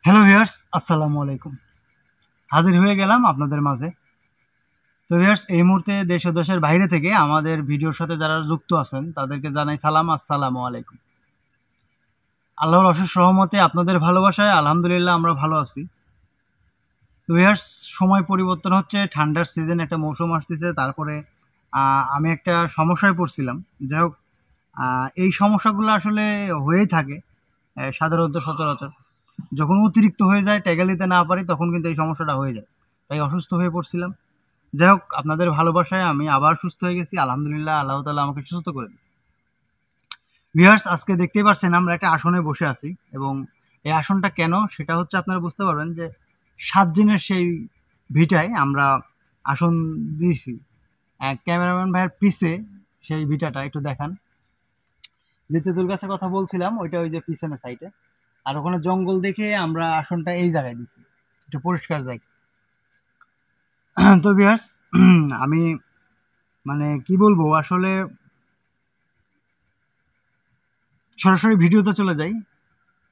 Hello viewers, আসসালামু আলাইকুম। হাজির হয়ে গেলাম আপনাদের মাঝে। তো ভিউয়ার্স, এই মুহূর্তে দেশ ও দেশের বাইরে থেকে আমাদের ভিডিওর সাথে যারা যুক্ত আছেন তাদেরকে জানাই সালাম, আসসালামু আলাইকুম। আল্লাহর অশেষ রহমতে আপনাদের ভালোবাসায় আলহামদুলিল্লাহ আমরা ভালো আছি। তো ভিউয়ার্স, সময় পরিবর্তন হচ্ছে, ঠান্ডার সিজন, একটা মৌসুম আসতেছে। তারপরে আমি একটা সমস্যায় পড়ছিলাম। যাই হোক, এই সমস্যাগুলো আসলে হয়েই থাকে সাধারণত সচরাচর। যখন অতিরিক্ত হয়ে যায়, টেকা নিতে না পারি, তখন কিন্তু এই সমস্যাটা হয়ে যায়। তাই অসুস্থ হয়ে পড়ছিলাম। যাই হোক, আপনাদের ভালোবাসায় আমি আবার সুস্থ হয়ে গেছি আলহামদুলিল্লাহ। আল্লাহ তাআলা আমাকে সুস্থ করে দিন। ভিউয়ার্স, আজকে দেখতেই পাচ্ছেন আমরা একটা আসনে বসে আছি, এবং এই আসনটা কেন সেটা হচ্ছে আপনারা বুঝতে পারবেন যে ৭ দিনের সেই ভিটায় আমরা আসন দিয়েছি। ক্যামেরাম্যান ভাইয়ের পিছে সেই ভিটাটা একটু দেখান। যে তেঁতুল গাছের কথা বলছিলাম, ওইটা ওই যে পিছনের সাইডে। আর ওখানে জঙ্গল দেখে আমরা আসনটা এই জায়গায় দিছি, একটু পরিষ্কার জায়গা। তো ভিউয়ার্স, আমি মানে কি বলবো আসলে, সরাসরি ভিডিওতে চলে যাই।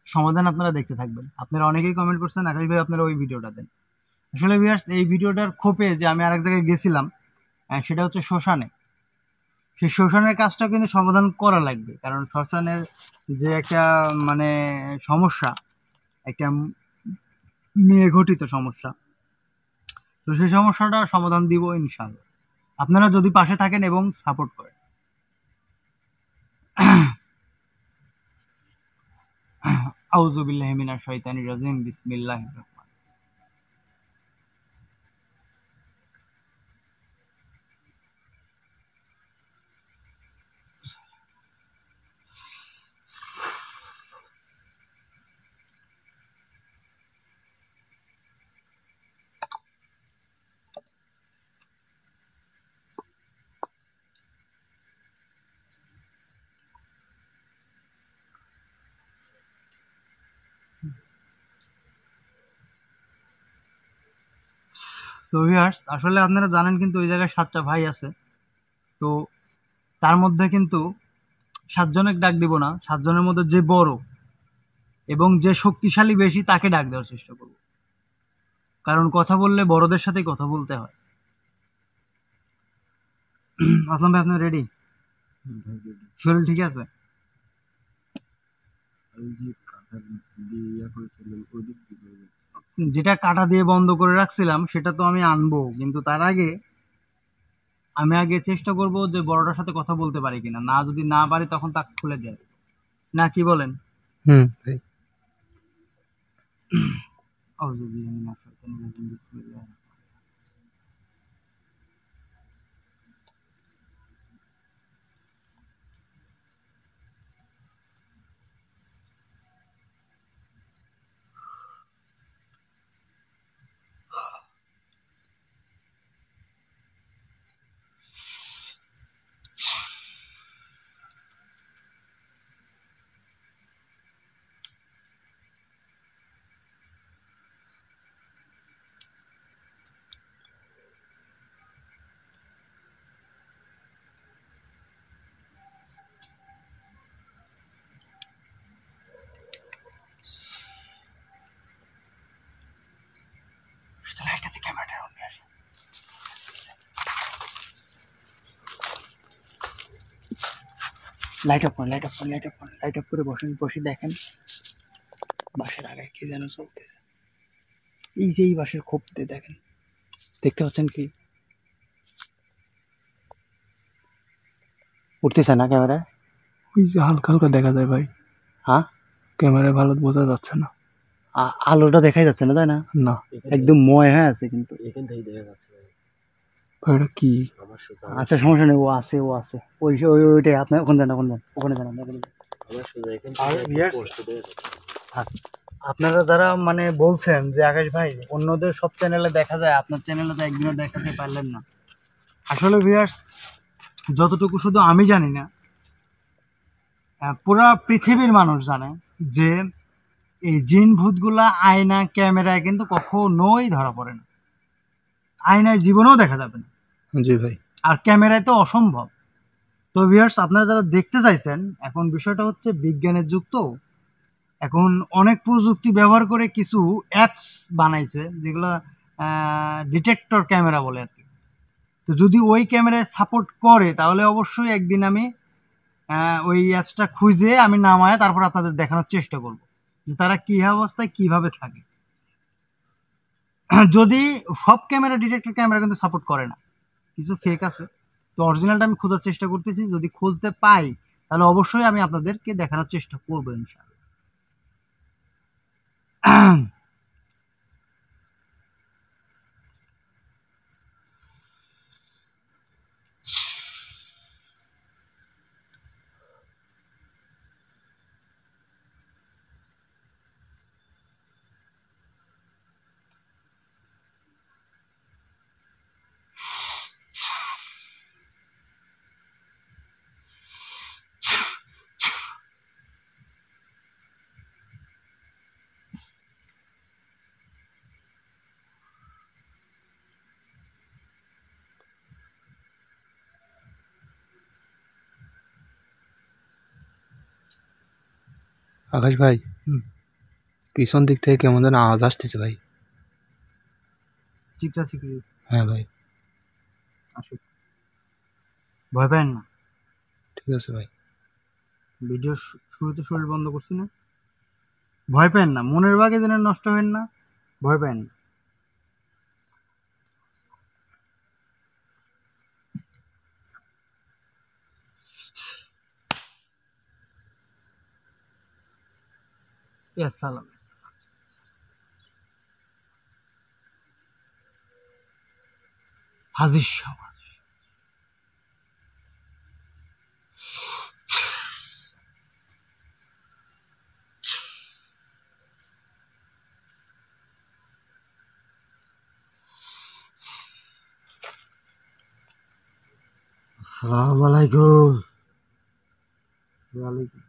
সমাধান আপনারা দেখতে থাকবেন। আপনারা অনেকেই কমেন্ট করছেন, আকাশ ভাই আপনারা ওই ভিডিওটা দেন। আসলে ভিউয়ার্স, এই ভিডিওটার খোপে যে আমি আরেক জায়গায় গেছিলাম, সেটা হচ্ছে শ্মশানে। সেই শ্মশানের কাজটা কিন্তু সমাধান করা লাগবে, কারণ শ্মশানের যে একটা মানে সমস্যা, একটা মেয়ে ঘটিত সমস্যা। তো সেই সমস্যাটা সমাধান দিব ইনশাআল্লাহ, আপনারা যদি পাশে থাকেন এবং সাপোর্ট করেন। আউযু বিল্লাহি মিনাশ শাইতানির রাজিম, বিসমিল্লাহির রহমানির রহিম। তো ভিউয়ার্স, আসলে আপনারা জানেন কিন্তু ওই জায়গায় ৭টা ভাই আছে। তো তার মধ্যে কিন্তু ৭ জনের ডাক দিব না, ৭ জনের মধ্যে যে বড় এবং যে শক্তিশালী বেশি তাকে ডাক দেওয়ার চেষ্টা করব। কারণ কথা বললে বড়দের সাথেই কথা বলতে হয়। আসলাম ভাই, আপনার রেডি? শরীর ঠিক আছে? যেটা কাটা দিয়ে বন্ধ করে রাখছিলাম সেটা তো আমি আনবো, কিন্তু তার আগে আমি চেষ্টা করব যে বড়টার সাথে কথা বলতে পারি কিনা। না, যদি না পারি তখন তাকে খুলে দেয়, না কি বলেন? ভাই। আউযু বিল্লাহি মিনাশ শাইতানির রাজিম, বিসমিল্লাহির রহমানির রহিম। লাইট আছে, ক্যামেরাটা অন করে আসি। লাইট অফ করুন, লাইট অফ করুন, লাইট অফ করুন, লাইট অফ করে বসেন, বসে দেখেন বাঁশের আগায় কি যেন চলতেছে। এই যে এই বাঁশের খোপ দিয়ে দেখেন, দেখতে পাচ্ছেন কি? উঠতেছে না ক্যামেরায়? ওই যে হালকা হালকা দেখা যায় ভাই, হ্যাঁ, ক্যামেরায় ভালো বোঝা যাচ্ছে না। আলোটা দেখাই যাচ্ছে না, তাই না? না একদম ময় হয়ে আছে কিন্তু। ভাই, এটা কি? আচ্ছা, সমস্যা নেই, ও আছে, ও আছে। ওইটাই, আপনার ওখানে যান, ওখানে যান, ওখানে যান, ওখানে যান। আর viewers, থাক। আপনারা যারা মানে বলছেন যে আকাশ ভাই অন্যদের সব চ্যানেলে দেখা যায়, আপনার চ্যানেলে তো একদিনও দেখাতে পারলেন না। আসলে ভিউয়ার্স, যতটুকু শুধু আমি জানি না, পুরা পৃথিবীর মানুষ জানে যে এই জিন ভূতগুলা আয়না ক্যামেরায় কিন্তু কখনোই ধরা পড়ে না। আয়নায় জীবনেও দেখা যাবে না, জি ভাই। আর ক্যামেরায় তো অসম্ভব। তো ভিউয়ার্স, আপনারা যারা দেখতে চাইছেন, এখন বিষয়টা হচ্ছে বিজ্ঞানের যুগ তো, এখন অনেক প্রযুক্তি ব্যবহার করে কিছু অ্যাপস বানাইছে যেগুলো ডিটেক্টর ক্যামেরা বলে আর কি। তো যদি ওই ক্যামেরায় সাপোর্ট করে তাহলে অবশ্যই একদিন আমি ওই অ্যাপসটা খুঁজে আমি নামায় তারপর আপনাদের দেখানোর চেষ্টা করব যে তারা কী অবস্থায় কিভাবে থাকে। যদি সব ক্যামেরা ডিটেক্টর ক্যামেরা কিন্তু সাপোর্ট করে না, কিছু ফেক আছে। তো অরিজিনালটা আমি খোঁজার চেষ্টা করতেছি, যদি খুঁজতে পাই তাহলে অবশ্যই আমি আপনাদেরকে দেখানোর চেষ্টা করবো ইনশাআল্লাহ। আকাশ ভাই, হুম, পিছন দিক থেকে কেমন যেন আওয়াজ আসতেছে ভাই। চিকটা চিকরি হ্যাঁ ভাই, আসুক, ভয় পেন না। ঠিক আছে ভাই। ভিডিও শুরুতে শরীর বন্ধ করছি না, ভয় পেন না, মনের বাগে যেন নষ্ট হেন না, ভয় পেন না। সালাম হাজির সমাজ। আসসালামু আলাইকুম। ওয়ালাইকুম।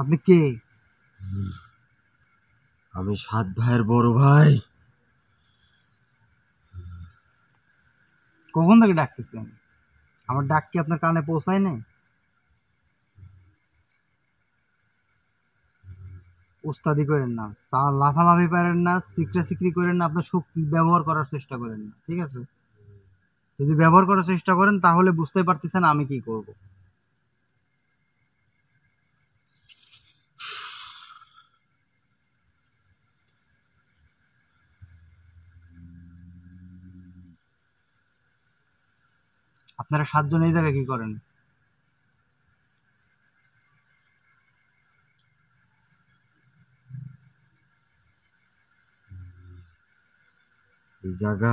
আপনি কে? আমি 7 ভাইয়ের বড় ভাই। কখন থেকে ডাকতেছেন? আমার ডাক কি আপনার কানে পৌঁছায় নাই? ওস্তাদি করেন না, লাফালাফি পারেন না, সিকরা সিকরি করেন না, আপনার শক্তি ব্যবহার করার চেষ্টা করেন না, ঠিক আছে? যদি ব্যবহার করার চেষ্টা করেন তাহলে বুঝতে পারতেছেন আমি কি করব। আপনারা 7 জন এই জায়গায় কি করেন? এই জায়গা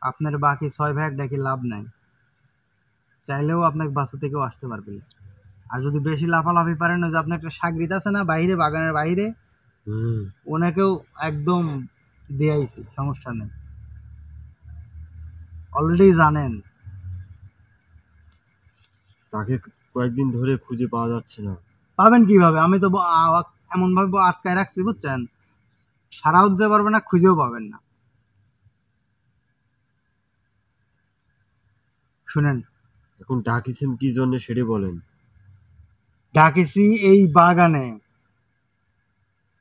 আপনার বাকি 6 ভাই দেখি লাভ নাই, চাইলেও আপনাকে বাসা থেকেও আসতে পারবে না। আর যদি বেশি লাফালাফি পারেন, ওই যে আপনার একটা সাগরিত আছে না বাইরে, বাগানের বাইরে, ওনাকেও একদম দিয়েছি, সমস্যা নেই, অলরেডি জানেন। তাকে কয়েকদিন ধরে খুঁজে পাওয়া যাচ্ছে না। পাবেন কিভাবে? আমি তো এমন ভাবে আটকায় রাখছি বুঝছেন, সারাও দিতে পারবে না, খুঁজেও পাবেন না। শুনেন, এখন ডাকিছেন কি জন্য সেটা বলেন। ডাকেছি এই বাগানে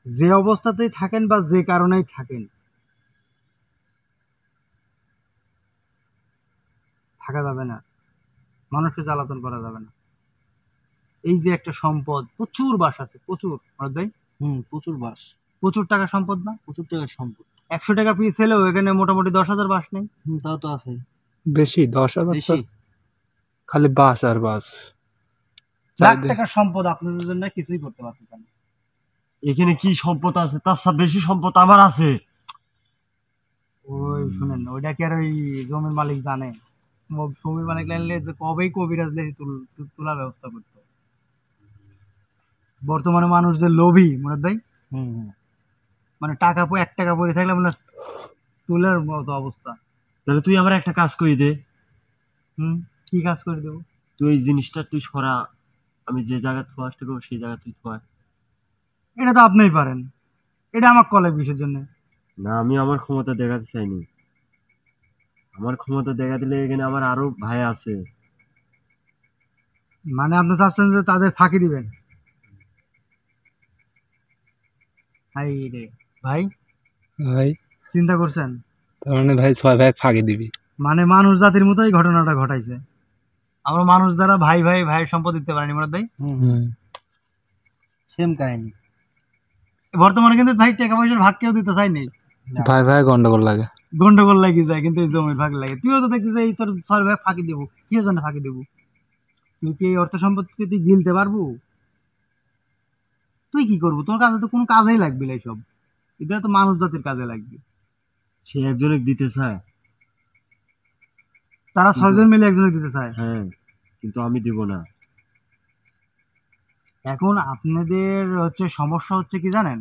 যে অবস্থাতেই থাকেন বা যে কারণেই থাকেন, থাকা যাবে না, মানুষকে জ্বালাতন করা যাবে না। এই যে একটা সম্পদ, প্রচুর বাস আছে, প্রচুর ভাই, প্রচুর বাস, প্রচুর টাকা সম্পদ না, প্রচুর টাকার সম্পদ। 100 টাকা পিস এলেও এখানে মোটামুটি 10,000 বাস নেই। তাও তো আছে, বেশি 10,000 বেশি। খালি বাস আর বাস। লাখ টাকার সম্পদ আপনাদের জন্য কিছুই করতে পারতেছেন না। এখানে কি সম্পদ আছে? তার চেয়ে বেশি সম্পদ আমার আছে। ওই শুনেন, ওইটা কি আর ওই জমির মালিক জানে? জমির মালিক লাগলে যে কবেই কবিরাজ দিয়ে তোলার ব্যবস্থা করতো। বর্তমানে মানুষ যে লোভী মুরাদ ভাই, মানে টাকা 1 টাকা পড়ে থাকলে মানে তুলার মতো অবস্থা। তাহলে তুই আমার একটা কাজ করে দে। কি কাজ করে দেবো? তুই এই জিনিসটা তুই সরা, আমি যে জায়গা থোয়া আসতে করবো সেই জায়গা তুই থোয়া। এটা তো আপনিই পারেন, এটা আমার কলেজ বিষয়ের জন্য। না, আমি আমার ক্ষমতা দেখাতে চাইনি। আমার ক্ষমতা দেখা দিলে এখানে আমার আরো ভাই আছে। মানে আপনি চাচ্ছেন যে তাদের ফাঁকি দিবেন? হাই রে ভাই, ভাই চিন্তা করছেন? তার মানে ভাই 6 ভাই ফাঁকি দিবি? মানে মানুষ জাতির মতোই ঘটনাটা ঘটাইছে। আমরা মানুষ দ্বারা ভাই ভাই ভাইয়ের সম্পদ দিতে পারিনি মুরাদ ভাই। হুম। সেম কাহিনী বর্তমানে কিন্তু ভাই টাকা পয়সার ভাগ কেউ দিতে চাইনি। ভাই ভাই গন্ডগোল লাগে। গন্ডগোল লাগি যায় কিন্তু এই জমির ভাগ লাগে। তুইও তো দেখছিস এই তোর 6 ভাগ ফাঁকি দেবো, কি জন্য ফাঁকি দেবো? তুই কি এই অর্থ সম্পদকে তুই গিলতে পারবো? তুই কি করবো? তোর কাছে তো কোনো কাজেই লাগবে না এইসব, এটা তো মানুষ জাতির কাজে লাগবে। সে একজনে দিতে চায়। তারা 6 জন মিলে একজনে দিতে চায়। হ্যাঁ, কিন্তু আমি দিব না। এখন আপনাদের হচ্ছে সমস্যা হচ্ছে কি জানেন,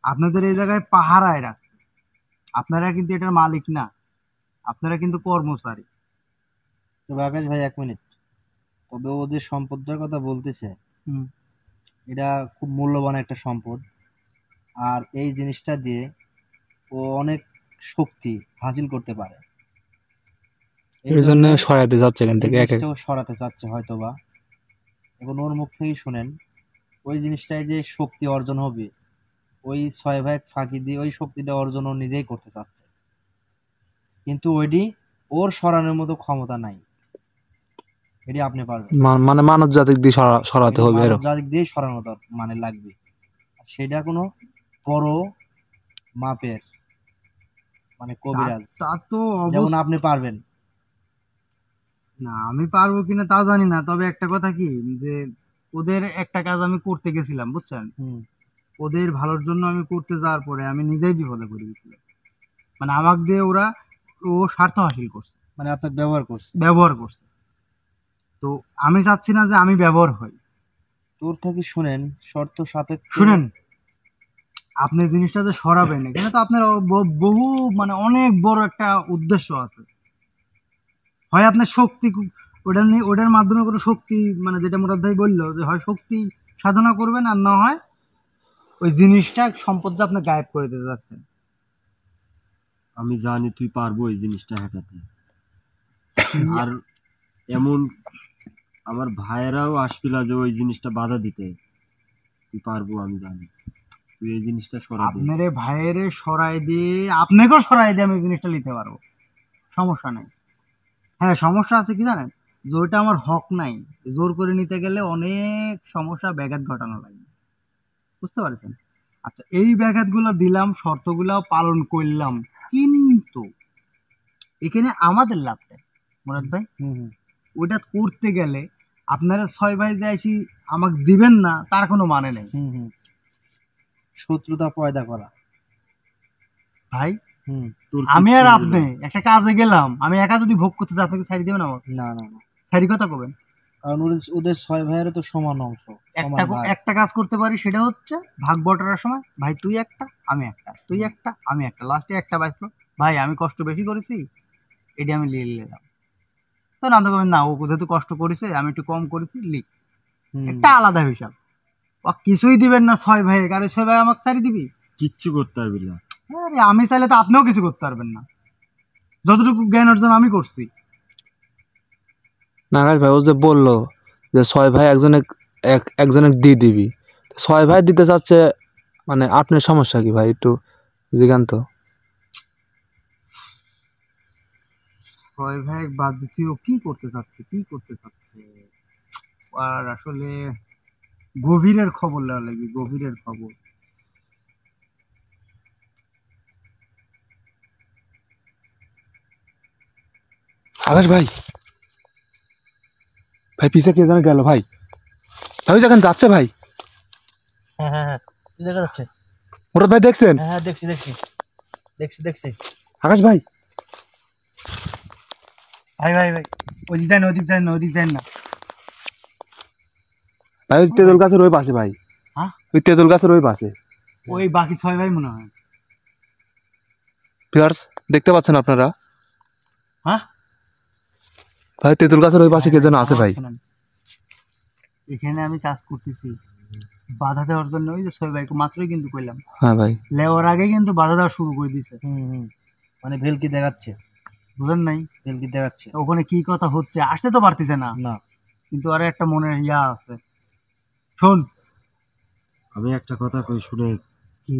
আপনাদের এই জায়গায় পাহারায় রাখছে, আপনারা কিন্তু এটার মালিক না, আপনারা কিন্তু কর্মচারী। তবে আকাশ ভাই 1 মিনিট, তবে ও যে সম্পদটার কথা বলতেছে হুম। এটা খুব মূল্যবান একটা সম্পদ, আর এই জিনিসটা দিয়ে ও অনেক শক্তি হাসিল করতে পারে। এর জন্য সরাইতে যাচ্ছে এখান থেকে এক এক। জিনিসটাও সরাতে চাচ্ছে হয়তোবা। এখন ওর মুখ থেকেই শুনেন, ওই জিনিসটায় যে শক্তি অর্জন হবে, ওই 6 ভাগ ফাঁকি দিয়ে ওই শক্তিটা অর্জন ও নিজেই করতে চাচ্ছে, কিন্তু ওইটি ওর সরানোর মতো ক্ষমতা নাই। এটি আপনি পারবেন, মানে মানব জাতিক দিয়ে সরাতে হবে এরকম। জাতিক দিয়ে সরানো মানে লাগবে। আর সেটা কোনো বড় মাপের মানে কবিরাজ তা তো যেমন আপনি পারবেন। না, আমি পারবো কিনা তা জানি না, তবে একটা কথা কি যে ওদের একটা কাজ আমি করতে গেছিলাম বুঝছেন, ওদের ভালোর জন্য আমি করতে যাওয়ার পরে আমি নিজেই বিপদে পড়ে গেছিলাম। মানে আমাকে দিয়ে ওরা ও স্বার্থ হাসিল করছে, মানে আপনার ব্যবহার করছে। তো আমি চাচ্ছি না যে আমি ব্যবহার হই। তোর থেকে শুনেন, শর্ত সাপেক্ষে শুনেন, আপনি জিনিসটা যে সরাবেন এখানে তো আপনার বহু মানে অনেক বড় একটা উদ্দেশ্য আছে। হয় আপনার শক্তি ওটার মাধ্যমে কোনো শক্তি, মানে যেটা মুরাদ ভাই বললো যে হয় শক্তি সাধনা করবেন, আর না হয় ওই জিনিসটা সম্পদটা আপনি গায়েব করে দিতে যাচ্ছেন। আমি জানি তুই পারবো এই জিনিসটা হটাতে। আর এমন আমার ভাইয়েরাও আসছিল যে ওই জিনিসটা বাধা দিতে। তুই পারবো, আমি জানি তুই এই জিনিসটা সরাবি। আপনার ভাইয়ের সরাই দিয়ে আপনাকেও সরাই দিয়ে আমি জিনিসটা নিতে পারবো, সমস্যা নেই। হ্যাঁ, সমস্যা আছে কি জানেন, যে ওইটা আমার হক নাই, জোর করে নিতে গেলে অনেক সমস্যা ব্যাঘাত ঘটানো লাগে, বুঝতে পারছেন? আচ্ছা, এই ব্যাঘাতগুলো দিলাম, শর্তগুলো পালন করলাম, কিন্তু এখানে আমাদের লাভটা মুরাদ ভাই, ওইটা করতে গেলে আপনারা 6 ভাই যে আসি আমাকে দিবেন না তার কোনো মানে নেই। শত্রুতা পয়দা করা ভাই তোর আমি আর কিচ্ছু আপনি হবে না। একটা কাজে গেলাম, আমি একা যদি ভোগ করতে যাই, আপনাকে ছাড়ি দেবেন আমাকে? না না না, ছাড়ি কথা কবেন? কারণ ওদের 6 ভাইয়েরও তো সমান অংশ, একটা সমান ভাগ। একটা কাজ করতে পারি, সেটা হচ্ছে ভাগ বটার সময় ভাই তুই একটা আমি একটা, তুই একটা আমি একটা, লাস্টে একটা বাঁচলো। ভাই আমি কষ্ট বেশি করেছি, এটি আমি নিয়ে নিলাম। তো না তো না, ও যেহেতু কষ্ট করেছে আমি একটু কম করেছি, লিখ, একটা আলাদা হিসাব। ও কিছুই দিবেন না 6 ভাই, কারণ 6 ভাই আমাকে ছাড়ি দিবি? কিচ্ছু করতে পারবি না। আরে আমি চাইলে তো আপনিও কিছু করতে পারবেন না, যতটুকু জ্ঞান অর্জন আমি করছি। নাগাজ ভাই ও যে বললো যে 6 ভাই একজনে দিয়ে দিবি, 6 ভাই দিতে চাচ্ছে, মানে আপনার সমস্যা কি ভাই একটু জিজ্ঞান তো। 6 ভাই বাদ দিতে ও কি করতে চাচ্ছে, আর আসলে গভীরের খবর নেওয়া লাগবে, গভীরের খবর। আকাশ ভাই, ভাই পিছে কে যেন গেল ভাই, ভাই যখন যাচ্ছে ভাই। হ্যাঁ হ্যাঁ হ্যাঁ, দেখা যাচ্ছে। মুরাদ ভাই দেখছেন? হ্যাঁ দেখছি দেখছি দেখছি দেখছি। আকাশ ভাই ভাই ভাই ভাই, ওদিক যায় না, ওদিক যায় না, ওদিক যায় না। ভাই ওই তেঁতুল গাছের ওই পাশে ভাই। হ্যাঁ? ওই তেঁতুল গাছের ওই পাশে। ওই বাকি 6 ভাই মনে হয়। ভিউয়ার্স দেখতে পাচ্ছেন আপনারা? হ্যাঁ ভাই তেঁতুল গাছের ওই পাশে কে যেন আছে ভাই। শোনেন, এখানে আমি কাজ করতেছি, বাধা দেওয়ার জন্য ওই যে 6 ভাইকে মাত্রই কিন্তু কইলাম, হ্যাঁ ভাই লেওয়ার আগে কিন্তু বাধা দেওয়া শুরু করে দিছে। মানে ভেলকি দেখাচ্ছে, বুঝেন নাই? ভেলকি দেখাচ্ছে। ওখানে কি কথা হচ্ছে, আসতে তো পারতেছে না। না, কিন্তু আর একটা মনে ইয়া আছে। শোন, আমি একটা কথা কই শুনে, কি?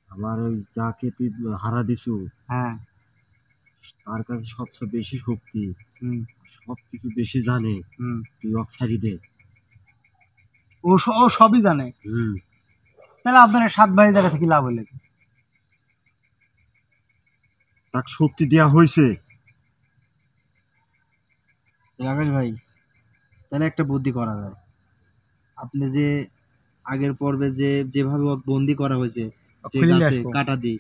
আমার ওই যাকে তুই হারা দিছু, হ্যাঁ। তার কাছে সবচেয়ে বেশি শক্তি, হুম সবকিছু বেশি জানে। হুম। তুই অফ ছাড়ি দে। ও সবই জানে। তাহলে আপনার 7 ভাই জায়গা থেকে লাভ হইলে কি? তাকে শক্তি দেওয়া হয়েছে। আকাশ ভাই, তাহলে একটা বুদ্ধি করা যায়। আপনি যে আগের পর্বে যেভাবে ওকে বন্দি করা হয়েছে, যে খুলে গাছে আসবো। কাটা দিই,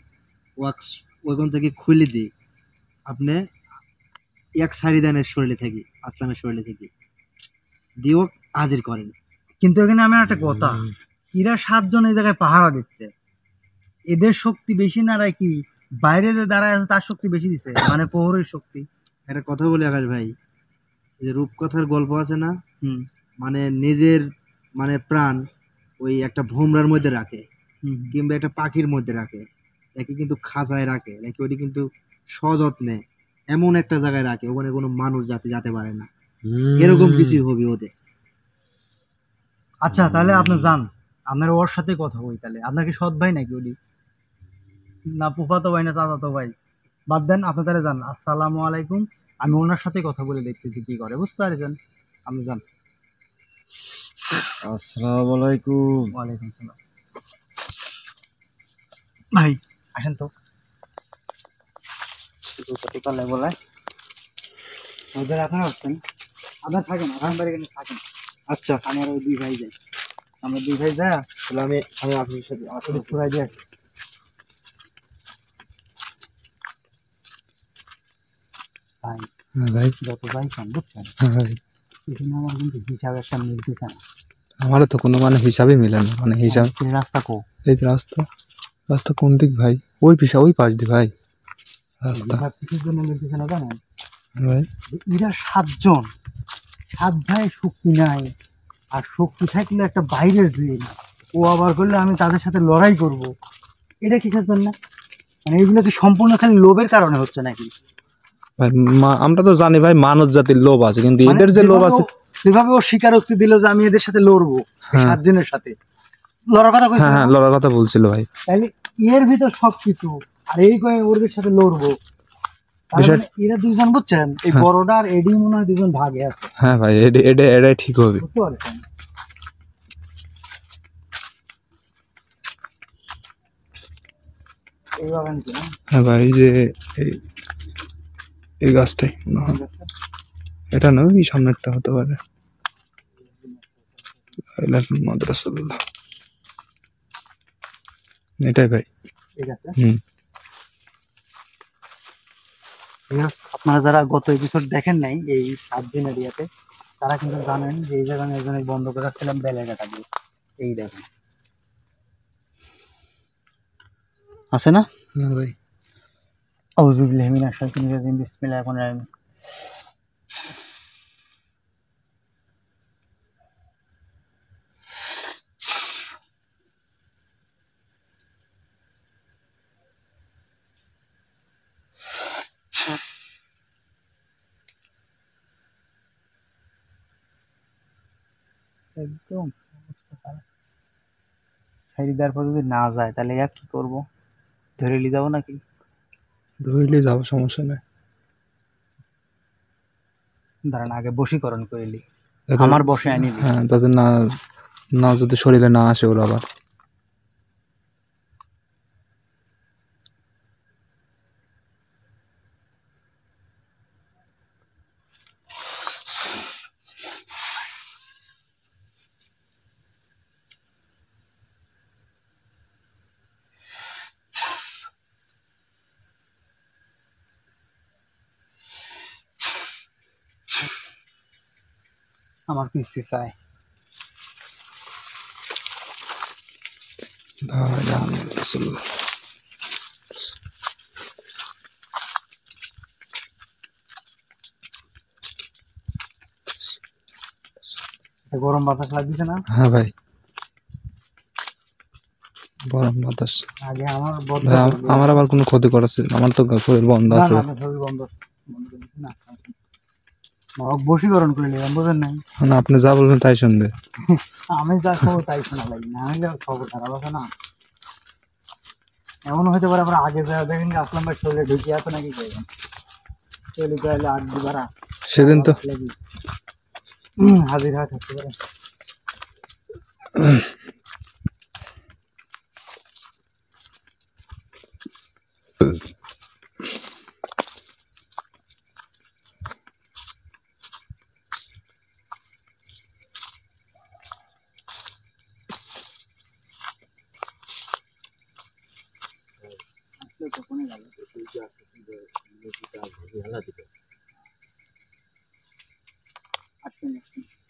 ওখান থেকে খুলে দিই, আপনি এক সারিদানের শরীরে থেকে, আসলামের শরীরে থেকে দিয়েও হাজির করেন। কিন্তু এখানে আমার একটা কথা, এরা 7 জন এই জায়গায় পাহারা দিচ্ছে, এদের শক্তি বেশি না কি বাইরে যে দাঁড়ায় আছে তার শক্তি বেশি দিছে, মানে প্রহরীর শক্তি? একটা কথা বলি আকাশ ভাই, যে রূপকথার গল্প আছে না, হুম মানে নিজের মানে প্রাণ ওই একটা ভোমরার মধ্যে রাখে, হুম। কিংবা একটা পাখির মধ্যে রাখে, নাকি কিন্তু খাঁচায় রাখে, নাকি ওটি কিন্তু সযত্নে এমন একটা জায়গায় রাখে ওখানে কোনো মানুষ যেতে পারে না, এরকম কিছু হবে ওদের। আচ্ছা তাহলে আপনি যান, আপনার ওর সাথে কথা বই। তাহলে আপনার কি সৎ ভাই নাকি ওটি, না ফুফাতো ভাই না চাচাতো ভাই? বাদ দেন, আপনি তাহলে যান। আসসালামু আলাইকুম, আমি ওনার সাথে কথা বলে দেখতেছি কি করে, বুঝতে পারছেন? আপনি যান। আসসালামু আলাইকুম। ওয়ালাইকুম সালাম। ভাই আসেন তো, তাহলে বলে ওদের আপনারা আসছেন, আপনার থাকেন, আপনার বাড়ি এখানে থাকেন। আচ্ছা, আমার ওই 2 ভাই যাই, আমরা 2 ভাই যা তাহলে আমি আপনার সাথে ওদের ফুরাই দিয়ে আসি। ভাই হ্যাঁ ভাই। যত ভাই চান বুঝছেন, হ্যাঁ ভাই, এখানে আমার কিন্তু হিসাব একটা মিলতেছে না। আমারও তো কোনো মানে হিসাবই মিলে না, মানে হিসাব। এই রাস্তা কো, এই যে রাস্তা, রাস্তা কোন দিক ভাই? ওই পাশ দি ভাই রাস্তা। হিসাব কিসের জন্য মিলতেছে না জানেন? ভাই এরা 7 জন, 7 ভাই শক্তি নাই, আর শক্তি থাকলে একটা বাইরের জেল, ও আবার করলে আমি তাদের সাথে লড়াই করব, এটা কিসের জন্য? মানে এগুলো কি সম্পূর্ণ খালি লোভের কারণে হচ্ছে নাকি? ভাই আমরা তো জানি ভাই মানুষ জাতির লোভ আছে, কিন্তু মানে এদের যে লোভ আছে। যেভাবে ও স্বীকারোক্তি দিল যে আমি এদের সাথে লড়বো, হ্যাঁ 7 জনের সাথে লড়ার কথা কইছিল হ্যাঁ হ্যাঁ, না? লড়ার কথা বলছিল ভাই। তাহলে এর ভিতর সবকিছু, আর এই কয়ে ওদের সাথে লড়বো, তার বিষয়- মানে এরা 2 জন বুঝছেন, এই হ্যাঁ। বড়টা আর এডি মনে হয় 2 জন ভাগে আছে, হ্যাঁ ভাই, এটাই ঠিক হবে। বুঝতে পারছেন? এই বাগান কি না? হ্যাঁ ভাই, এই যে এই গাছটাই না, এটা না, ওই সামনেরটা হতে পারে। মাদ্রাসাল্লাহ, এটাই ভাই। ঠিক আছে। হুম। আপনারা যারা গত এপিসোড দেখেন নাই এই 7 দিন এরিয়াতে, তারা কিন্তু জানেন যে এই জায়গায় একজনের বন্ধ করে রাখছিলাম বেলে কাটা দিয়ে। এই দেখেন আছে না? হ্যাঁ ভাই। আউযুবিল্লাহি মিনাশ শাইতানির রাজিম, বিসমিল্লাহির রহমানির রহিম। একদম সাইড দেওয়ার পর যদি না যায় তাহলে আর কি করব? ধরে নিয়ে যাবো নাকি? ধরলে যাবো, সমস্যা নেই। দাঁড়ান আগে বশীকরণ করে নিই, তাদের- আমার বসে আনি দিই। হ্যাঁ, তাদের না না যদি শরীরে না আসে ওরা আবার। আমার কিস্তি চাই। রাসূলুল্লাহ। গরম বাতাস লাগছে না? হ্যাঁ ভাই, গরম বাতাস। আগে আমার বদ্ধ ভাই, করবে। আমার আবার কোনো ক্ষতি করাচ্ছে, আমার তো শরীর বন্ধ না আছে। না, আপনার শরীর বন্ধ বন্ধ করে দিচ্ছি না। বশীকরণ করে নিলাম, বুঝেন নাই? মানে আপনি যা বলবেন তাই শুনবে। আমি যা খবর তাই শোনা লাগি না, আমি যা খবর খারাপ আছে না। এমন হতে পারে আমরা আগে যা দেখেন আসলাম ভাই শরীরে ঢুকে আছে নাকি করবেন, চলে গেলে আট দুবারা সেদিন তো হাজির হয়ে থাকতে পারে।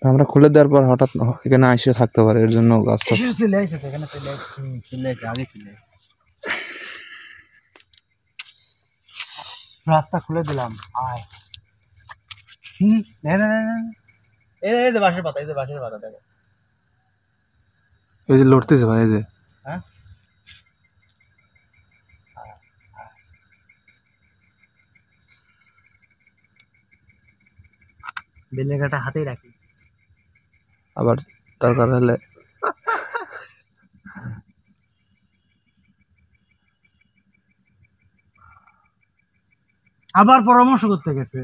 আমরা খুলে দেওয়ার পর হঠাৎ এখানে এসে থাকতে পারে, এর জন্য গাছটা চলে আসছে এখানে, চলে আসছে, চলে আসছে, আগে চলে আসছে। রাস্তা খুলে দিলাম, আয়। না না না না, এই যে বাঁশের পাতা, এই যে বাঁশের পাতা দেখো। এই যে লড়তেছে ভাই, এই যে হ্যাঁ, বেলের কাটা হাতেই রাখি। আবার দরকার হলে আবার পরামর্শ করতে গেছে,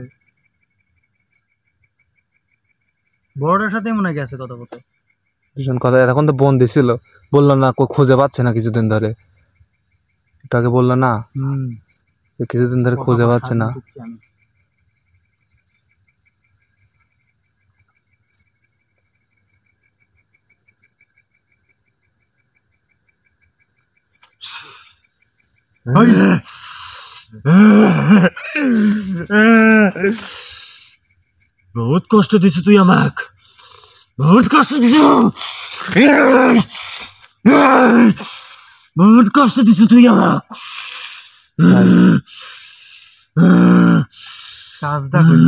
বড়টার সাথে মনে হয় গেছে কথা বলতে। ভীষণ কথা। এখন তো বোন দিছিল, বললো না খুঁজে পাচ্ছে না কিছুদিন ধরে, এটাকে বললো না যে কিছুদিন ধরে খুঁজে পাচ্ছে না। বহুত কষ্ট দিছ তুই আমাক, বহুত কষ্ট দিছ, বহুত কষ্ট দিছ তুই আমাক। কাজটা করি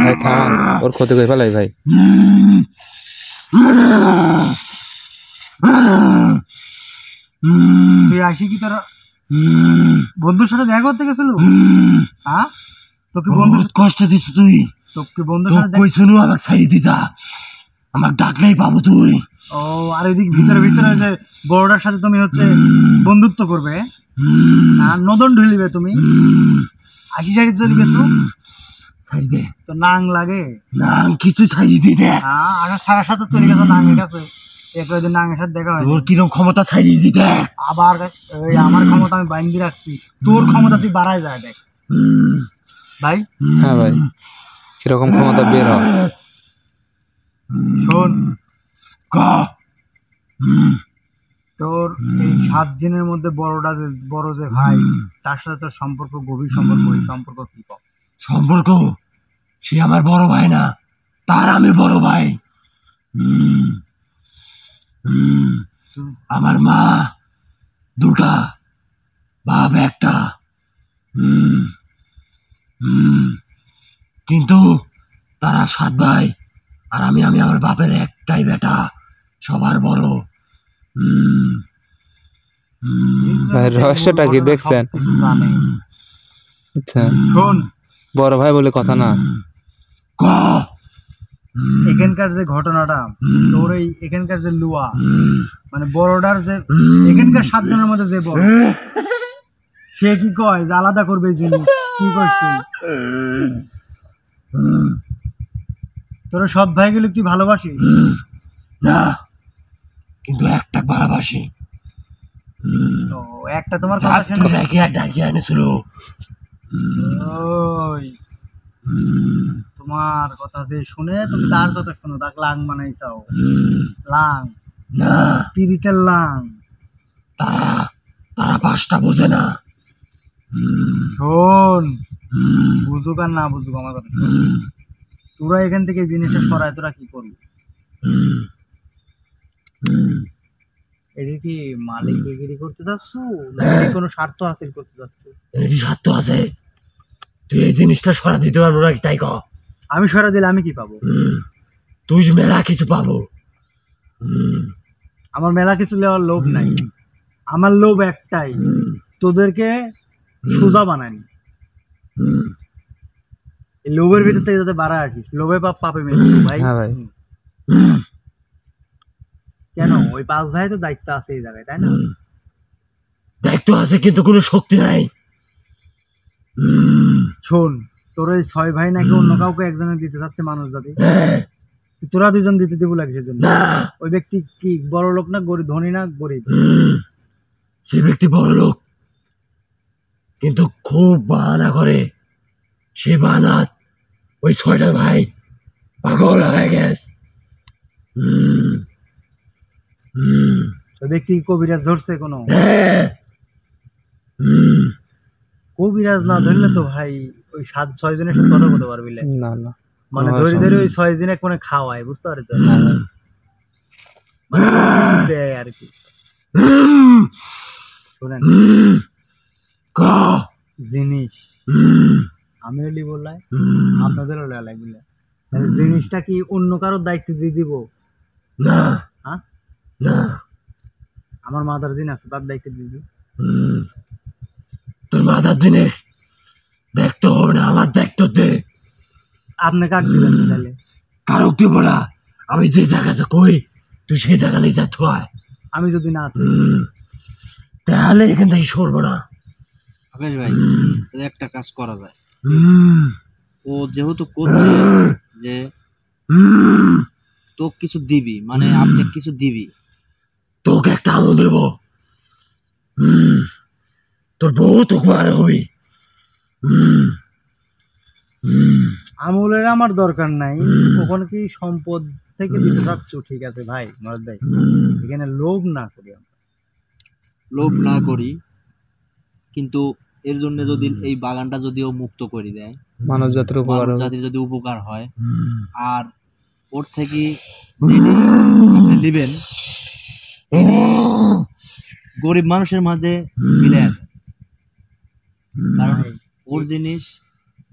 ভাই থামান, ওর ক্ষতি করে ফেলাই ভাই। তুই আসি কি তোর বন্ধুর সাথে দেখা করতে গেছিল? হ্যাঁ, তোকে বন্ধুর কষ্ট দিছ তুই, তোকে বন্ধুর সাথে কই শুনু আমাক ছাড়ি দি যা, আমাক ডাকলেই পাবো তুই। ও, আর এদিক ভিতরে ভিতরে যে বড়টার সাথে তুমি হচ্ছে বন্ধুত্ব করবে, নদন ঢুলিবে তুমি, আশি সাইড চলে গেছো, ছাড়ি দে, তো নাং লাগে নাম কিছু ছাড়ি দি দে। হ্যাঁ, আগে ছাড়ার সাথে চলে গেছো নাঙের কাছে, একদিন নাঙের সাথে দেখা হয়, তোর কিরম ক্ষমতা ছাড়ি দি দে। আবার ওই আমার ক্ষমতা আমি বাইন্দি রাখছি, তোর ক্ষমতা তুই বাড়ায় যায় দেখ ভাই। হ্যাঁ ভাই, কিরকম ক্ষমতা বের হয় শোন, ক তোর এই 7 দিনের মধ্যে বড়টা যে বড় যে ভাই, তার সাথে তোর সম্পর্ক গভীর সম্পর্ক, এই সম্পর্ক কি কম? সম্পর্ক, সে আমার বড় ভাই না, তার আমি বড় ভাই। আমার মা দুটা, বাপ একটা, কিন্তু তারা 7 ভাই, আর আমি আমার বাপের একটাই বেটা, সবার বড়। ভাই রহস্যটা কি দেখছেন? সবকিছু জানে। আচ্ছা, শোন, বড় ভাই বলে কথা না। ক এখানকার যে ঘটনাটা, তোর এই এখানকার যে লুয়া, মানে বড়টার যে এখানকার 7 জনের মধ্যে যে বড়, সে কি কয় যে আলাদা করবে এই জিনিস, কি করছে? তোর সব ভাইগুলো তুই ভালোবাসিস না, কিন্তু একটা ভালোবাসি। তো একটা তোমার কথা শুনে রেখে আর ডাকিয়ে এনেছিল। ওই তোমার কথা যে শুনে তুমি তার কথা শোনো, তাকে লাং বানাইছাও। লাং না, পিরিতের লাং। তারা তারা 5টা বোঝে না। শোন, বুঝুক আর না বুঝুক আমার কথা শোন, তোরা এখান থেকে জিনিসটা সরায় তোরা কি করবি? এটা কি মালিক বিক্রি করতে যাচ্ছ, নাকি কোনো স্বার্থ হাসিল করতে যাচ্ছ? এই স্বার্থ আছে, তুই এই জিনিসটা সরা দিতে পারবো নাকি তাই ক। আমি সরা দিলে আমি কি পাবো? তুই মেলা কিছু পাবো। আমার মেলা কিছু নেওয়ার লোভ নাই, আমার লোভ একটাই, তোদেরকে সোজা বানায়নি। এই লোভের ভিতর থেকে যাতে বাড়া আসিস, লোভে পাপ পাপে মৃত্যু ভাই। হ্যাঁ ভাই। কেন ওই 5 ভাই তো দায়িত্ব আছে এই জায়গায়, তাই না? দায়িত্ব আছে কিন্তু কোনো শক্তি নাই। শোন, তোর ওই 6 ভাই নাকি অন্য কাউকে একজনের দিতে চাচ্ছে মানুষ জাতি, তোরা 2জন দিতে দেবো লাগে সেজন্য। ওই ব্যক্তি কি বড় লোক না গরিব, ধনী না গরিব? সে ব্যক্তি বড় লোক, কিন্তু খুব বাহানা করে। সে বাহানা ওই 6টা ভাই পাগল হয়ে গেছে। ওই ব্যক্তি কি কবিরাজ ধরছে কোনো? কবিরাজ না ধরলে তো ভাই ওই 6 জনের সাথে কথা বলতে পারবি না। না না, মানে ধরে ধরে ওই 6 দিনে কোনে খাওয়ায়, বুঝতে পারছো? মানে কিছু দেয় আর কি। শোনেন জিনিস আমি হলি বললাই, আপনাদেরও লেয়া লাগবে। তাহলে জিনিসটা কি অন্য কারোর দায়িত্ব দিয়ে দিব? না হ্যাঁ, না, আমার মাদার জিন আছে, তার দায়িত্ব দিয়ে দিব। তোর মাথার জিনিস দেখতে হবে না, আমার দেখতে দে। আপনি কাক দিবেন না তাহলে? কারক দিব না, আমি যে জায়গাতে কই তুই সেই জায়গায় যেতে হয়। আমি যদি না থাকি তাহলে এখান থেকে সরবো না। আকাশ ভাই, তাহলে একটা কাজ করা যায়। ও যেহেতু করছে যে তো কিছু দিবি, মানে আপনি কিছু দিবি, তোকে একটা আলো দেব, তোর বউ তোকে মারে হবি। আমলের আমার দরকার নাই। ওখানে কি সম্পদ থেকে দিতে চাচ্ছ, ঠিক আছে ভাই মরদ ভাই, এখানে লোভ না করি আমরা। লোভ না করি, কিন্তু এর জন্য যদি এই বাগানটা যদিও মুক্ত করে দেয়, মানব জাতির উপকার মানব হবে। জাতির যদি উপকার হয়, আর ওর থেকে যিনি আপনি নেবেন গরিব মানুষের মাঝে মিলে আসে। কারণ ওর জিনিস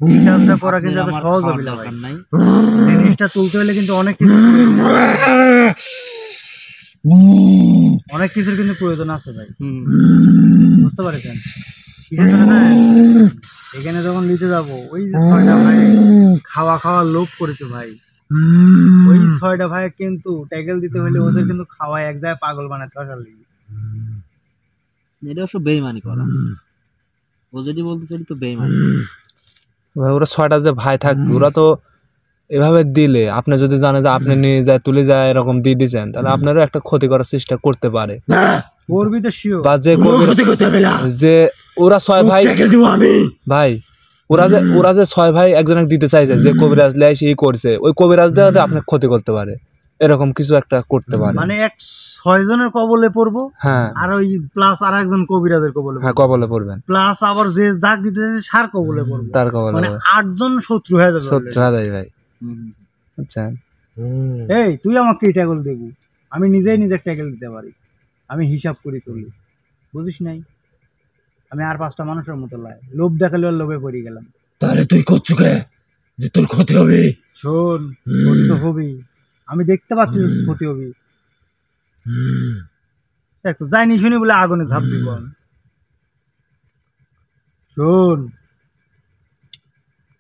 হিসাবটা করা কিন্তু আপনার এত আমার সহজ খাওয়ার হবে না ভাই। দরকার নাই। জিনিসটা তুলতে হলে কিন্তু অনেক কিছু অনেক কিছুর কিন্তু প্রয়োজন আছে ভাই, বুঝতে পারছেন? কিসের জন্য জানেন? এখানে যখন নিতে যাবো, ওই যে 6টা ভাই খাওয়া খাওয়া লোভ করেছে ভাই, ওই 6টা ভাই কিন্তু ট্যাগেল দিতে হলে ওদের কিন্তু খাওয়ায় এক জায়গায় পাগল বানাতে থাকার লেগে। এটা অবশ্য বেইমানি করা, ও যদি বলতে চাই তো বেইমানি। ভাই ওরা 6টা যে ভাই থাকবে, ওরা তো এভাবে দিলে, আপনি যদি জানেন যে আপনি নিয়ে যায় তুলে যায় এরকম দিয়ে দিচ্ছেন, তাহলে আপনারও একটা ক্ষতি করার চেষ্টা করতে পারে। করবি তো শিওর। বা যে যে ওরা 6 ভাই ভাই, ওরা যে 6 ভাই একজনকে দিতে চাইছে, যে কবিরাজ লাই সেই করছে, ওই কবিরাজ দিয়ে আপনার ক্ষতি করতে পারে, এরকম কিছু একটা করতে পারে। মানে 6 জনের কবলে পড়বো, হ্যাঁ আর ওই প্লাস আর একজন কবিরাজের কবলে হ্যাঁ, পড়বো, কবলে পড়বেন, প্লাস আবার যে যাক দিতে সার কবলে পড়বো, তার কবলে মানে পড়বেন। 8 জন শত্রু হয়ে যাবে। 70,000 ভাই, আচ্ছা। এই তুই আমাকে কি ট্যাগল দেবো? আমি নিজেই নিজের ট্যাগল দিতে পারি, আমি হিসাব করি চলি, বুঝিস নাই? আমি আর 5টা মানুষের মতো লাই, লোভ দেখালে আর লোভে পড়ে গেলাম। তাহলে তুই করছো কে যে তোর ক্ষতি হবে? শোন, ক্ষতি তো হবেই, আমি দেখতে পাচ্ছি যে ক্ষতি হবে। একটু যাইনি শুনি বলে আগুনে ঝাঁপ দিব আমি। শোন,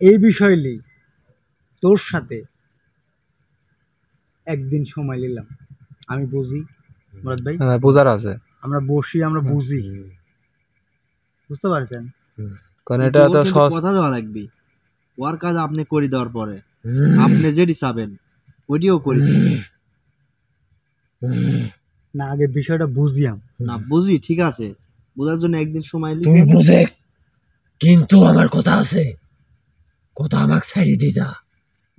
এই বিষয় নিয়ে তোর সাথে একদিন সময় নিলাম, আমি বুঝি মুরাদ ভাই, হ্যাঁ, বোঝার আছে, আমরা বসি, আমরা বুঝি, বুঝতে পারছেন? কারণ এটা তো সহজ। কথা দেওয়া লাগবে, ওর কাজ আপনি করে দেওয়ার পরে আপনি যেটি চাবেন ওইটিও করে দিবেন। না, আগে বিষয়টা বুঝিয়াম। না বুঝি, ঠিক আছে, বোঝার জন্য একদিন সময় তুই নিয়ে বুঝে, কিন্তু আমার কথা আছে, কথা আমাকে ছাড়িয়ে দিয়ে যা।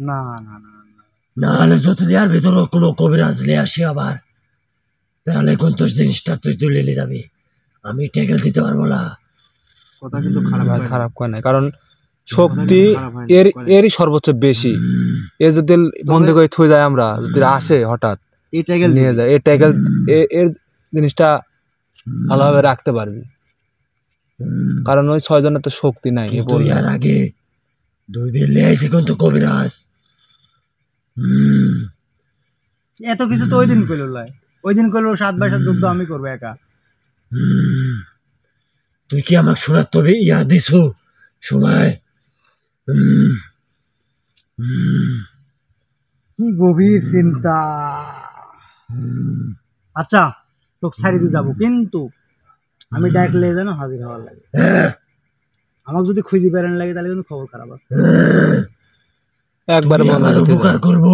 না না না না, না হলে যদি আর ভিতরে কোনো কবিরাজ নিয়ে আসি আবার, তাহলে কোন তোর জিনিসটা তুই তুলে নিয়ে যাবি, আমি টেকেল দিতে পারবো না। কথা কিন্তু খারাপ হয় না। খারাপ করে না, কারণ শক্তি এরই সর্বোচ্চ বেশি। এ যদি বন্ধু করে থুয়ে যায়, আমরা যদি আসে হঠাৎ এই ট্যাগেল নিয়ে যায়, এই ট্যাগেল এর জিনিসটা ভালোভাবে রাখতে পারবি, কারণ ওই 6 জনের তো শক্তি নাই। এ বলল আর আগে 2 দিন নিয়ে আইসি কিন্তু কবিরাজ। এত কিছু তো ওই দিন কইল লাই, ওই দিন করলো 7/7 যুদ্ধ আমি করবো একা। তুই কি আমাকে শোনার তবে ইয়া দিছো সময়? কি গভীর চিন্তা। আচ্ছা তোকে ছাড়ি দিয়ে যাবো, কিন্তু আমি ডাকলে যেন হাজির হওয়ার লাগে। আমাকে যদি খুঁজে বেড়ান লাগে তাহলে কিন্তু খবর খারাপ আছে। একবার মনে রেখে উপকার যান। করবো,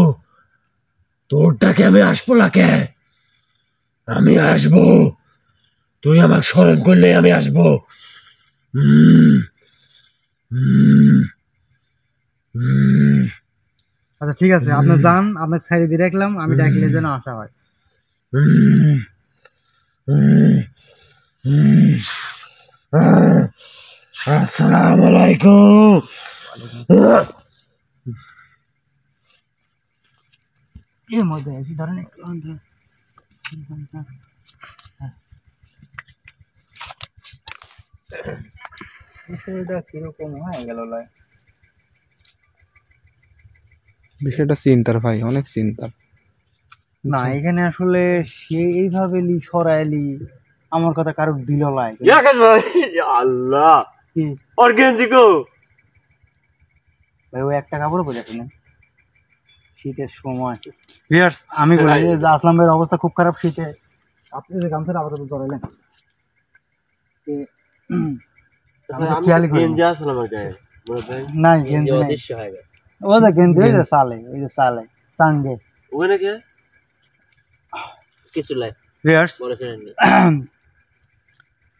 তোরটাকে আমি আসবো না কে? আমি আসবো, তুই আমাকে স্মরণ করলে আমি আসবো। আচ্ছা ঠিক আছে, আপনি যান, আপনাকে ছাড়ি দিয়ে রাখলাম, আমি ডাকলে যেন আসা হয়। আসসালামু আলাইকুম। এর মধ্যে আছি, ধরেন বিষয়টা কিরকম হয়ে গেল। বিষয়টা চিন্তার ভাই, অনেক চিন্তার। না এখানে আসলে সে এইভাবে সরাইলি আমার কথা কারো দিল লাই। আল্লাহ, কি ওর গেঞ্জি কো? ভাই ও একটা কাপড়ও বোঝাতে না, শীতের সময়। ভিউয়ার্স আমি বলি যে আসলাম ভাইয়ের অবস্থা খুব খারাপ শীতে। আপনি যে গামছাটা আপাতত জড়াইলেন, খেয়ালই করি নাই গেঞ্জি নাই। ও যে গেঞ্জি ওই যে সালে, ওই যে সালে টাঙ্গে ভিউয়ার্স।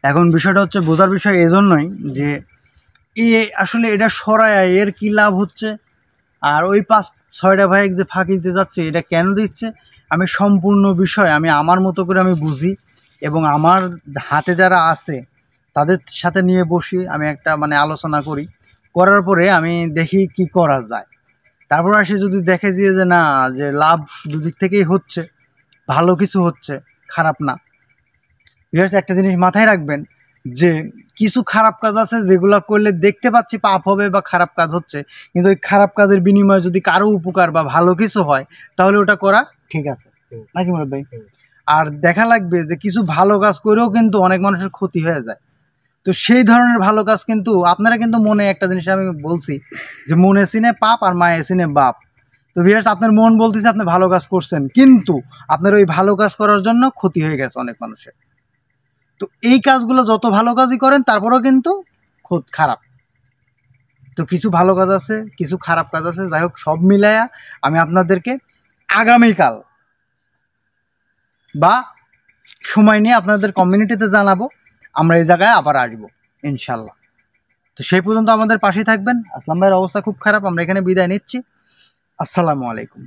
এখন বিষয়টা হচ্ছে বোঝার বিষয় এজন্যই যে আসলে এটা সরায় এর কি লাভ হচ্ছে, আর ওই 5-6টা ভাই যে ফাঁকি দিতে যাচ্ছে এটা কেন দিচ্ছে, আমি সম্পূর্ণ বিষয় আমি আমার মতো করে আমি বুঝি, এবং আমার হাতে যারা আছে তাদের সাথে নিয়ে বসি, আমি একটা মানে আলোচনা করি, করার পরে আমি দেখি কি করা যায়। তারপর আসে যদি দেখে যে না, যে লাভ দুদিক থেকেই হচ্ছে, ভালো কিছু হচ্ছে, খারাপ না। ভিউয়ার্স একটা জিনিস মাথায় রাখবেন যে কিছু খারাপ কাজ আছে যেগুলো করলে দেখতে পাচ্ছি পাপ হবে বা খারাপ কাজ হচ্ছে, কিন্তু ওই খারাপ কাজের বিনিময়ে যদি কারো উপকার বা ভালো কিছু হয় তাহলে ওটা করা ঠিক আছে নাকি মুরাদ ভাই? আর দেখা লাগবে যে কিছু ভালো কাজ করেও কিন্তু অনেক মানুষের ক্ষতি হয়ে যায়। তো সেই ধরনের ভালো কাজ কিন্তু আপনারা কিন্তু মনে একটা জিনিস আমি বলছি যে মনে চিনে পাপ আর মায়ে চিনে বাপ। তো ভিউয়ার্স আপনার মন বলতেছে আপনি ভালো কাজ করছেন, কিন্তু আপনার ওই ভালো কাজ করার জন্য ক্ষতি হয়ে গেছে অনেক মানুষের। তো এই কাজগুলো যত ভালো কাজই করেন তারপরেও কিন্তু খুব খারাপ। তো কিছু ভালো কাজ আছে, কিছু খারাপ কাজ আছে, যাই হোক সব মিলায়া আমি আপনাদেরকে আগামীকাল বা সময় নিয়ে আপনাদের কমিউনিটিতে জানাবো, আমরা এই জায়গায় আবার আসবো ইনশাল্লাহ। তো সেই পর্যন্ত আমাদের পাশেই থাকবেন। আসলাম ভাইয়ের অবস্থা খুব খারাপ, আমরা এখানে বিদায় নিচ্ছি। আসসালামু আলাইকুম।